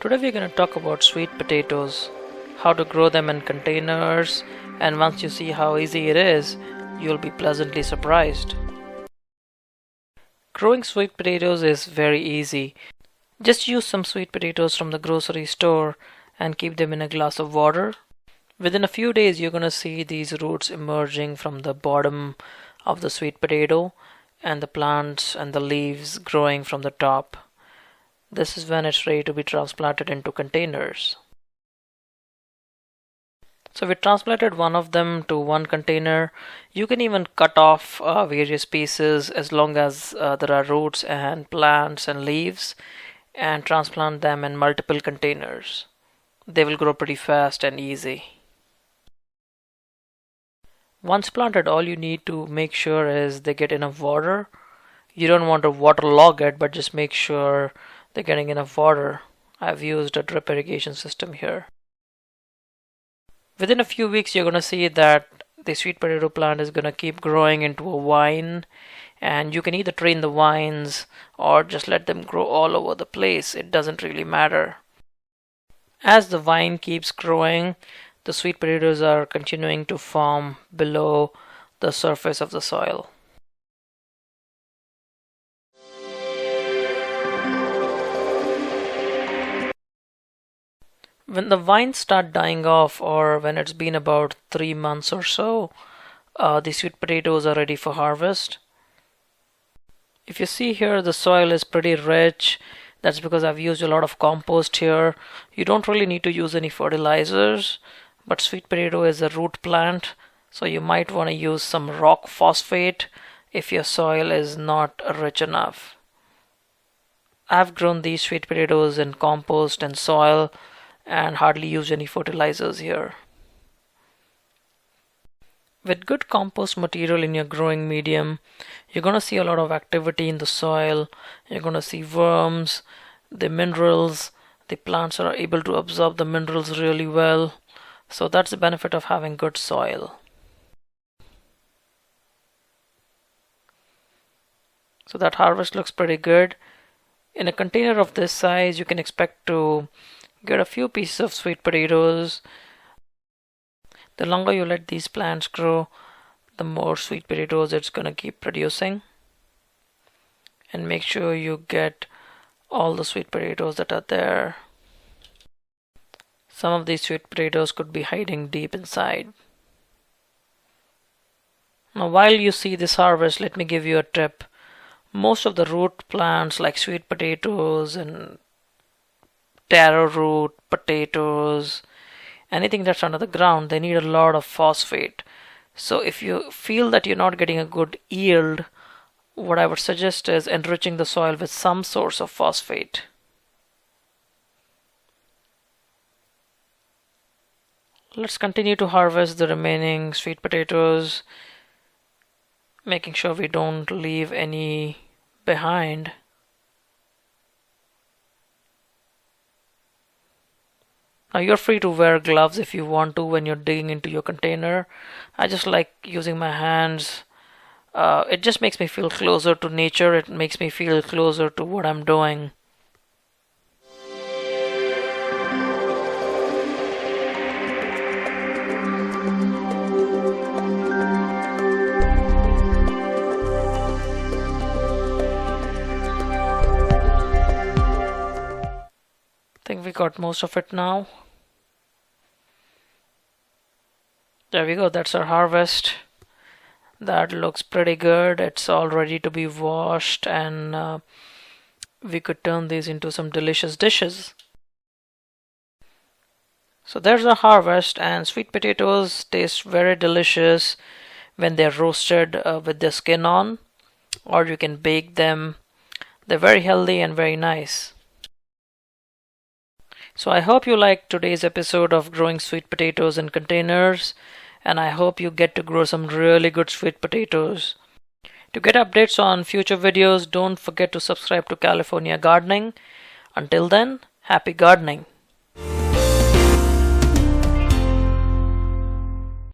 Today we're going to talk about sweet potatoes, how to grow them in containers, and once you see how easy it is, you'll be pleasantly surprised. Growing sweet potatoes is very easy. Just use some sweet potatoes from the grocery store and keep them in a glass of water. Within a few days you're going to see these roots emerging from the bottom of the sweet potato and the plants and the leaves growing from the top. This is when it's ready to be transplanted into containers. So we transplanted one of them to one container. You can even cut off various pieces as long as there are roots and plants and leaves, and transplant them in multiple containers. They will grow pretty fast and easy. Once planted, all you need to make sure is they get enough water. You don't want to waterlog it, but just make sure they're getting enough water. I've used a drip irrigation system here. Within a few weeks you're going to see that the sweet potato plant is going to keep growing into a vine, and you can either train the vines or just let them grow all over the place. It doesn't really matter. As the vine keeps growing, the sweet potatoes are continuing to form below the surface of the soil. When the vines start dying off, or when it's been about 3 months or so, the sweet potatoes are ready for harvest. If you see here, the soil is pretty rich. That's because I've used a lot of compost here. You don't really need to use any fertilizers, but sweet potato is a root plant, so you might want to use some rock phosphate if your soil is not rich enough. I've grown these sweet potatoes in compost and soil and hardly use any fertilizers here. With good compost material in your growing medium, you're going to see a lot of activity in the soil. You're going to see worms, the minerals. The plants are able to absorb the minerals really well. So that's the benefit of having good soil. So that harvest looks pretty good. In a container of this size, you can expect to get a few pieces of sweet potatoes. The longer you let these plants grow, the more sweet potatoes it's going to keep producing. And make sure you get all the sweet potatoes that are there. Some of these sweet potatoes could be hiding deep inside. Now while you see this harvest, let me give you a tip. Most of the root plants like sweet potatoes and taro root, potatoes, anything that's under the ground, they need a lot of phosphate. So if you feel that you're not getting a good yield, what I would suggest is enriching the soil with some source of phosphate. Let's continue to harvest the remaining sweet potatoes, making sure we don't leave any behind. Now you're free to wear gloves if you want to when you're digging into your container. I just like using my hands. It just makes me feel closer to nature. It makes me feel closer to what I'm doing. I think we got most of it now. There we go, that's our harvest. That looks pretty good. It's all ready to be washed, and we could turn these into some delicious dishes. So there's our harvest, and sweet potatoes taste very delicious when they're roasted with their skin on, or you can bake them. They're very healthy and very nice. So I hope you liked today's episode of growing sweet potatoes in containers, and I hope you get to grow some really good sweet potatoes. To get updates on future videos, don't forget to subscribe to California Gardening. Until then, happy gardening!